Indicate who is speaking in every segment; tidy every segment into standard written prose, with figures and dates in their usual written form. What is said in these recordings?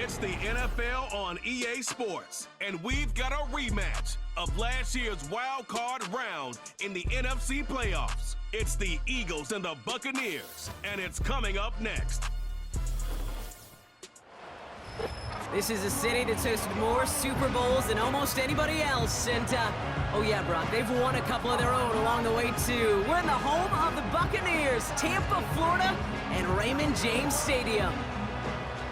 Speaker 1: It's the NFL on EA Sports, and we've got a rematch of last year's wild card round in the NFC playoffs. It's the Eagles and the Buccaneers, and it's coming up next.
Speaker 2: This is a city that's hosted more Super Bowls than almost anybody else. And, oh yeah, Brock, they've won a couple of their own along the way, too. We're in the home of the Buccaneers, Tampa, Florida, and Raymond James Stadium.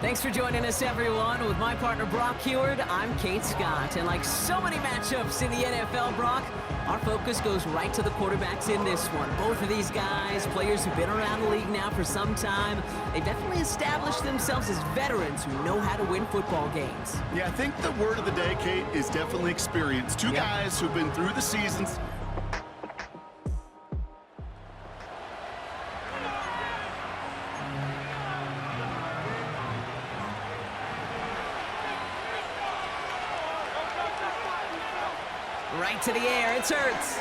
Speaker 2: Thanks for joining us, everyone. With my partner, Brock Heward, I'm Kate Scott. And like so many matchups in the NFL, Brock, our focus goes right to the quarterbacks in this one. Both of these guys, players who've been around the league now for some time, they've definitely established themselves as veterans who know how to win football games.
Speaker 3: Yeah, I think the word of the day, Kate, is definitely experience. Two guys who've been through the seasons.
Speaker 2: Right to the air, it's Hurts.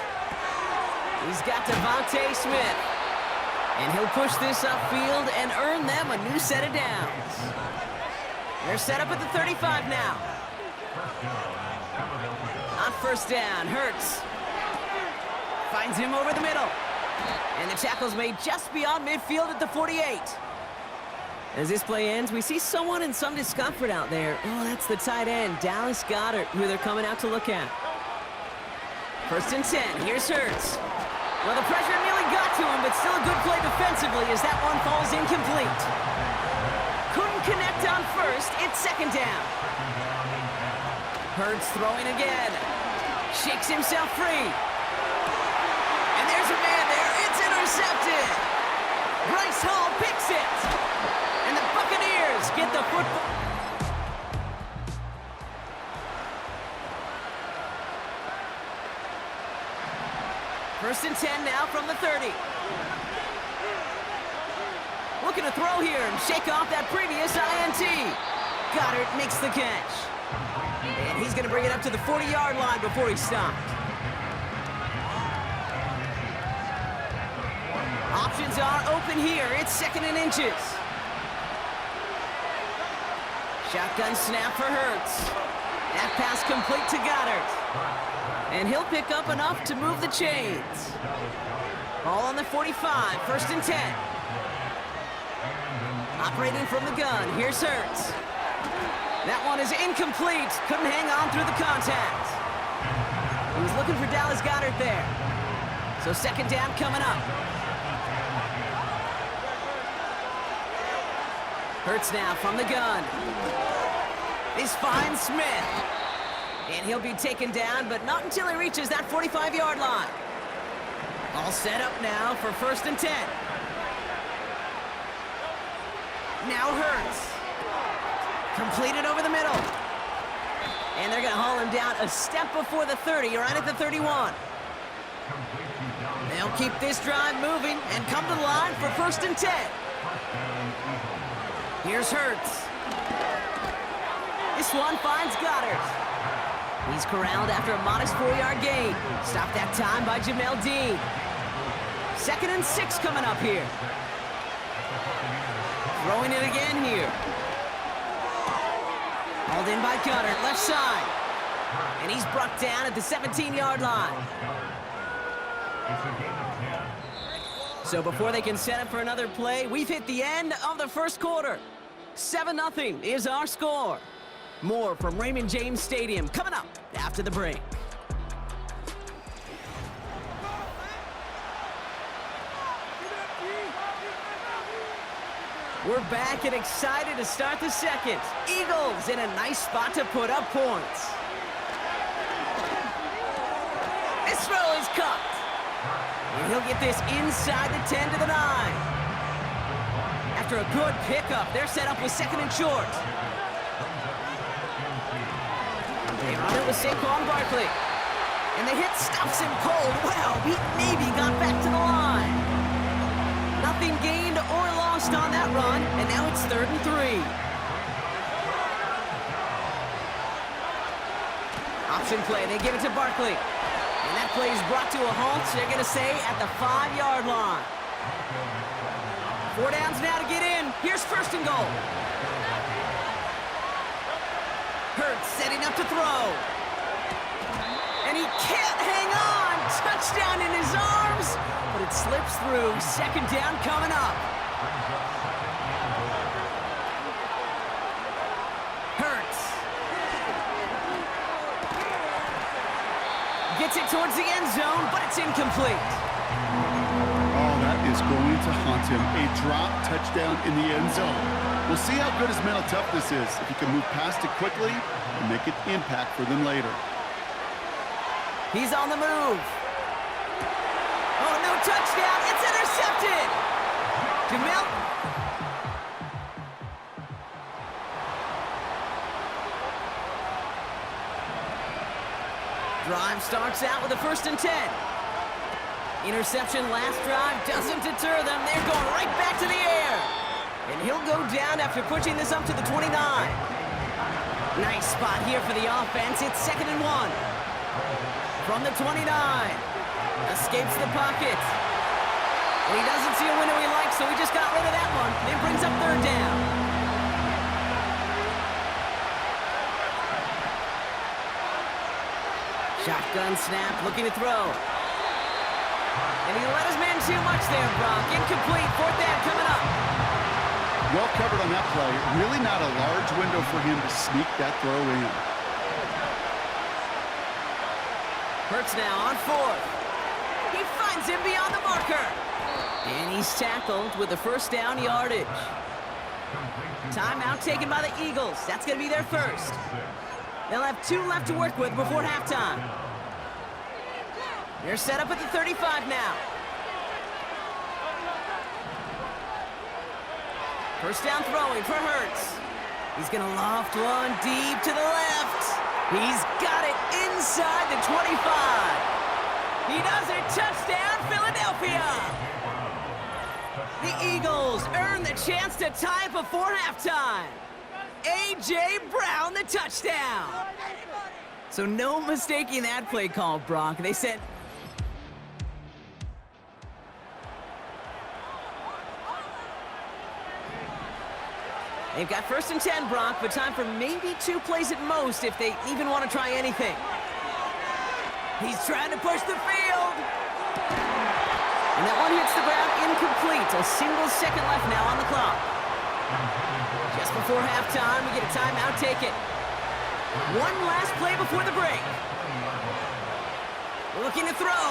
Speaker 2: He's got Devontae Smith. And he'll push this upfield and earn them a new set of downs. They're set up at the 35 now. On first down, Hurts finds him over the middle. And the tackle's made just beyond midfield at the 48. As this play ends, we see someone in some discomfort out there. Oh, that's the tight end, Dallas Goedert, who they're coming out to look at. First and 10, here's Hurts. Well, the pressure nearly got to him, but still a good play defensively as that one falls incomplete. Couldn't connect on first, it's second down. Hurts throwing again. Shakes himself free. And there's a man there, it's intercepted. Bryce Hall picks it. And the Buccaneers get the football. First and 10 now from the 30. Looking to throw here and shake off that previous INT. Goddard makes the catch. And he's going to bring it up to the 40-yard line before he's stopped. Options are open here. It's second and inches. Shotgun snap for Hurts. That pass complete to Goddard. And he'll pick up enough to move the chains. Ball on the 45, first and 10. Operating from the gun, here's Hurts. That one is incomplete. Couldn't hang on through the contact. He was looking for Dallas Goedert there. So second down coming up. Hurts now from the gun. This finds Smith. And he'll be taken down, but not until he reaches that 45-yard line. All set up now for first and 10. Now Hurts. Completed over the middle. And they're going to haul him down a step before the 30, right at the 31. They'll keep this drive moving and come to the line for first and 10. Here's Hurts. This one finds Goddard. He's corralled after a modest 4-yard gain. Stopped that time by Jamel Dean. Second and 6 coming up here. Throwing it again here. Hauled in by Goddard, left side. And he's brought down at the 17-yard line. So before they can set up for another play, we've hit the end of the first quarter. 7-0 is our score. More from Raymond James Stadium coming up after the break. We're back and excited to start the second. Eagles in a nice spot to put up points. This throw is caught. And he'll get this inside the 10 to the 9. After a good pickup, they're set up with second and short. They run it with Saquon Barkley. And the hit stuffs him cold. Well, he maybe got back to the line. Nothing gained or lost on that run, and now it's 3rd and 3. Option play, they give it to Barkley. And that play is brought to a halt, they're going to say at the 5-yard line. 4 downs now to get in. Here's first and goal. Hurts setting up to throw. And he can't hang on. Touchdown in his arms, but it slips through. Second down coming up. Hurts. Gets it towards the end zone, but it's incomplete.
Speaker 3: Oh, that is going to haunt him. A drop touchdown in the end zone. We'll see how good his mental toughness is, if he can move past it quickly and make an impact for them later.
Speaker 2: He's on the move. Oh, no touchdown. It's intercepted. Jamil. Drive starts out with a 1st and 10. Interception last drive doesn't deter them. They're going right back to the air. And he'll go down after pushing this up to the 29. Nice spot here for the offense. It's 2nd and 1. From the 29. Escapes the pocket. And he doesn't see a window he likes, so he just got rid of that one. Then brings up 3rd down. Shotgun snap, looking to throw. And he let his man too much there, Brock. Incomplete, 4th down coming up.
Speaker 3: Well covered on that play. Really not a large window for him to sneak that throw in.
Speaker 2: Hurts now on 4th. He finds him beyond the marker. And he's tackled with the 1st down yardage. Timeout taken by the Eagles. That's going to be their first. They'll have 2 left to work with before halftime. They're set up at the 35 now. 1st down throwing for Hurts. He's going to loft one deep to the left. He's got it inside the 25. He does it. Touchdown, Philadelphia. The Eagles earn the chance to tie before halftime. A.J. Brown, the touchdown. So no mistaking that play call, Brock. They said... They've got 1st and 10, Brock, but time for maybe 2 plays at most if they even want to try anything. He's trying to push the field. And that one hits the ground incomplete. A single second left now on the clock. Just before halftime, we get a timeout taken. One last play before the break. Looking to throw.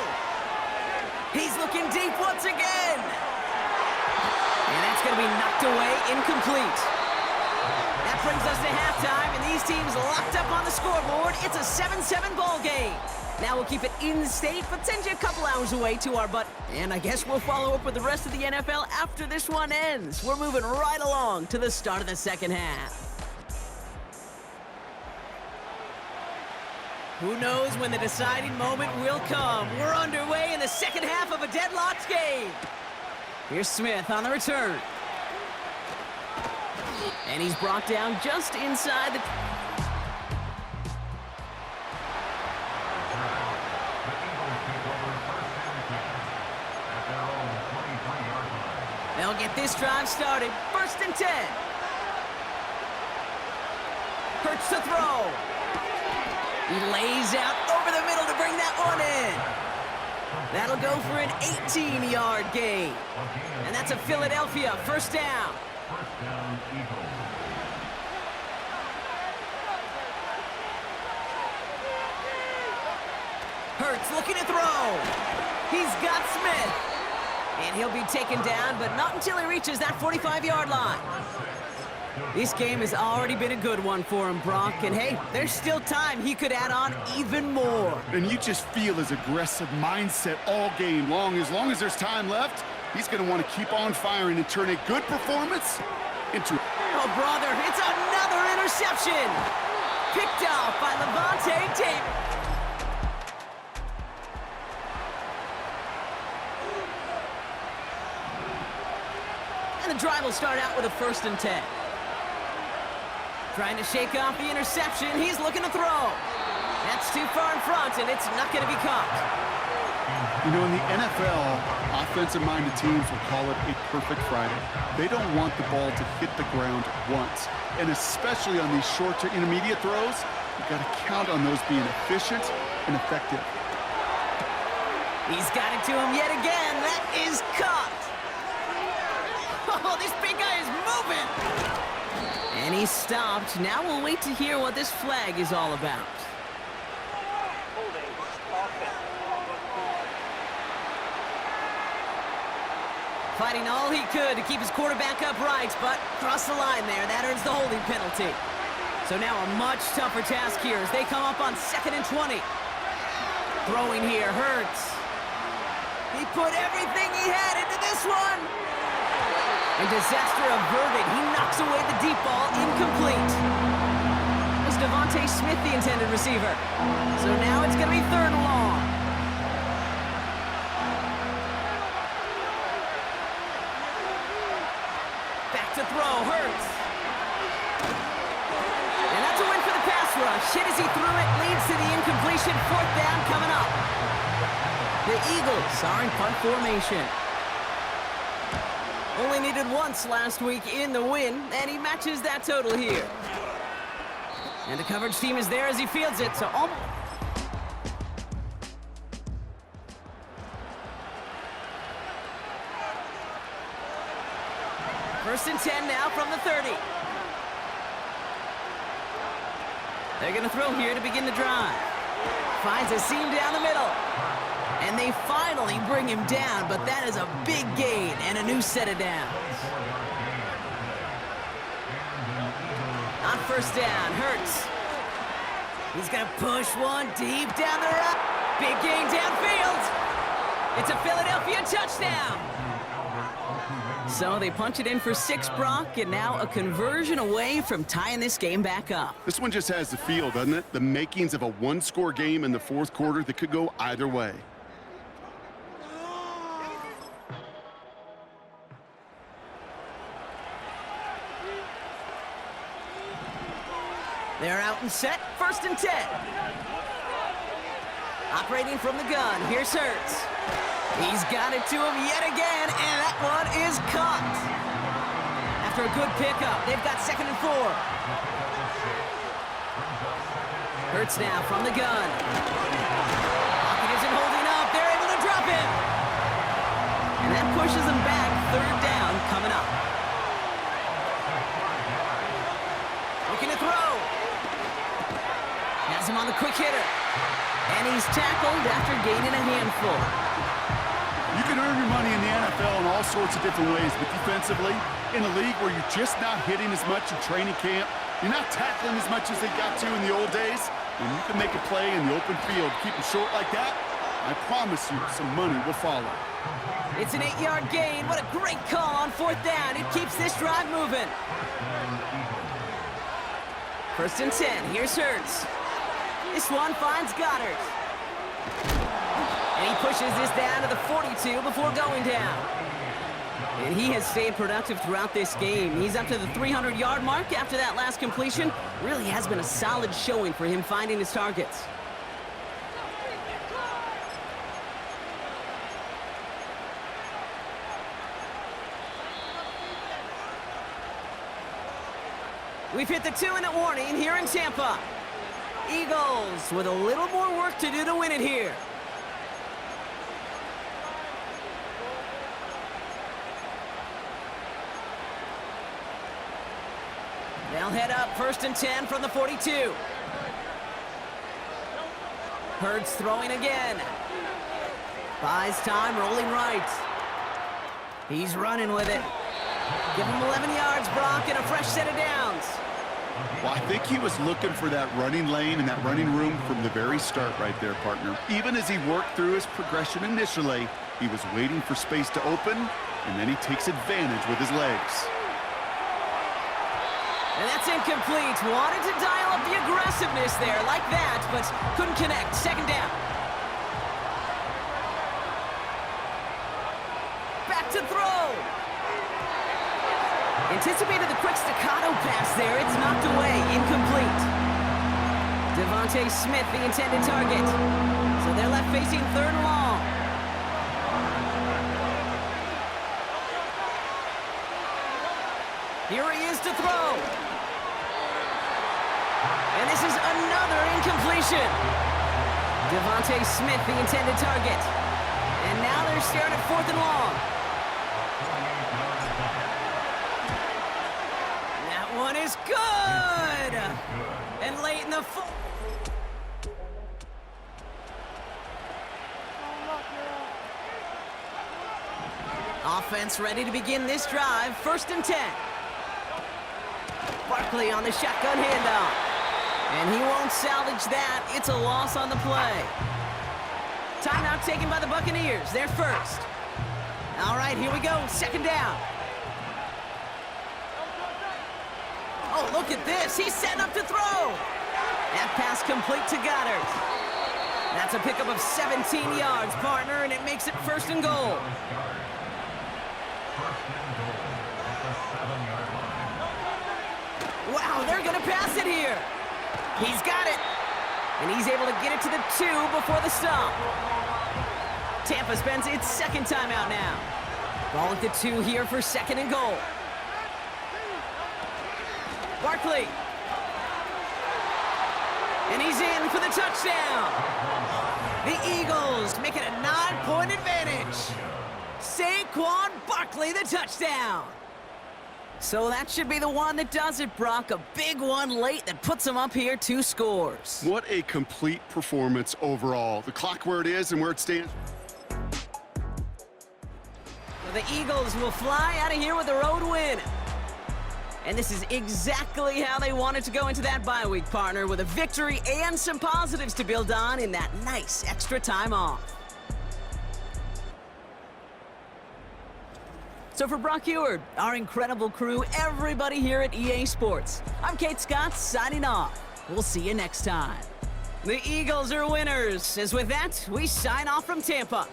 Speaker 2: He's looking deep once again. And that's going to be knocked away, incomplete. That brings us to halftime, and these teams locked up on the scoreboard. It's a 7-7 ball game. Now we'll keep it in-state, but send you a couple hours away to our butt. And I guess we'll follow up with the rest of the NFL after this one ends. We're moving right along to the start of the second half. Who knows when the deciding moment will come? We're underway in the second half of a deadlocked game. Here's Smith on the return. And he's brought down just inside the... They'll get this drive started. 1st and 10. Hurts to throw. He lays out over the middle to bring that one in. That'll go for an 18-yard gain. And that's a Philadelphia 1st down. Hurts looking to throw. He's got Smith. And he'll be taken down, but not until he reaches that 45-yard line. This game has already been a good one for him, Brock. And hey, there's still time he could add on even more.
Speaker 3: And you just feel his aggressive mindset all game long. As long as there's time left, he's going to want to keep on firing and turn a good performance into...
Speaker 2: Oh, brother, it's another interception. Picked off by Levante David. And the drive will start out with a 1st and 10. Trying to shake off the interception. He's looking to throw. That's too far in front, and it's not going to be caught.
Speaker 3: You know, in the NFL, offensive-minded teams will call it a perfect Friday. They don't want the ball to hit the ground once. And especially on these short to intermediate throws, you've got to count on those being efficient and effective.
Speaker 2: He's got it to him yet again. That is caught. Oh, this big guy is moving. And he's stopped. Now we'll wait to hear what this flag is all about. Fighting all he could to keep his quarterback upright, but crossed the line there. That earns the holding penalty. So now a much tougher task here as they come up on 2nd and 20. Throwing here hurts. He put everything he had into this one. And disaster averted. He knocks away the deep ball, incomplete. It was Devontae Smith, the intended receiver. So now it's going to be 3rd and long. To throw, Hurts. And that's a win for the pass rush. Hit as he threw it, leads to the incompletion. 4th down coming up. The Eagles are in punt formation. Only needed once last week in the win, and he matches that total here. And the coverage team is there as he fields it, so almost... First and 10 now from the 30. They're going to throw here to begin the drive. Finds a seam down the middle. And they finally bring him down, but that is a big gain and a new set of downs. On 1st down, Hurts. He's going to push one deep down the road. Big gain downfield. It's a Philadelphia touchdown. So they punch it in for 6, Brock, and now a conversion away from tying this game back up.
Speaker 3: This one just has the feel, doesn't it? The makings of a one-score game in the 4th quarter that could go either way.
Speaker 2: They're out and set, 1st and 10. Operating from the gun, here's Hurts. He's got it to him yet again, and that one is caught. After a good pickup, they've got 2nd and 4. Hurts now from the gun. Pocket isn't holding up. They're able to drop him. And that pushes them back. 3rd down coming up. Looking to throw. Has him on the quick hitter. And he's tackled after gaining a handful.
Speaker 3: You can earn your money in the NFL in all sorts of different ways, but defensively, in a league where you're just not hitting as much in training camp, you're not tackling as much as they got to in the old days, and you can make a play in the open field, keep it short like that, I promise you some money will follow.
Speaker 2: It's an 8-yard gain. What a great call on 4th down. It keeps this drive moving. 1st and 10. Here's Hurts. This one finds Goddard. And he pushes this down to the 42 before going down. And he has stayed productive throughout this game. He's up to the 300-yard mark after that last completion. Really has been a solid showing for him finding his targets. We've hit the 2-minute warning here in Tampa. Eagles with a little more work to do to win it here. They'll head up 1st and 10 from the 42. Hurts throwing again. Buys time, rolling right. He's running with it. Give him 11 yards, Brock, and a fresh set of downs.
Speaker 3: Well, I think he was looking for that running lane and that running room from the very start right there, partner. Even as he worked through his progression initially, he was waiting for space to open, and then he takes advantage with his legs.
Speaker 2: And that's incomplete. Wanted to dial up the aggressiveness there like that, but couldn't connect. 2nd down. Back to throw. Anticipated the quick staccato pass there. It's knocked away. Incomplete. Devontae Smith, the intended target. So they're left facing 3rd and long. Here he is to throw. And this is another incompletion. Devontae Smith, the intended target. And now they're staring at 4th and long. That one is good. And late in the offense ready to begin this drive. 1st and 10. Barkley on the shotgun handoff. And he won't salvage that. It's a loss on the play. Timeout taken by the Buccaneers. They're first. All right, here we go. 2nd down. Oh, look at this. He's setting up to throw. That pass complete to Goddard. That's a pickup of 17 yards, partner, and it makes it 1st and goal. Wow, they're going to pass it here. He's got it. And he's able to get it to the 2 before the stop. Tampa spends its 2nd timeout now. Ball at the 2 here for 2nd and goal. Barkley. And he's in for the touchdown. The Eagles make it a 9-point advantage. Saquon Barkley, the touchdown. So that should be the one that does it, Brock. A big one late that puts them up here 2 scores.
Speaker 3: What a complete performance overall. The clock where it is and where it stands.
Speaker 2: The Eagles will fly out of here with a road win. And this is exactly how they wanted to go into that bye week, partner, with a victory and some positives to build on in that nice extra time off. So for Brock Eward, our incredible crew, everybody here at EA Sports, I'm Kate Scott signing off. We'll see you next time. The Eagles are winners, as with that, we sign off from Tampa.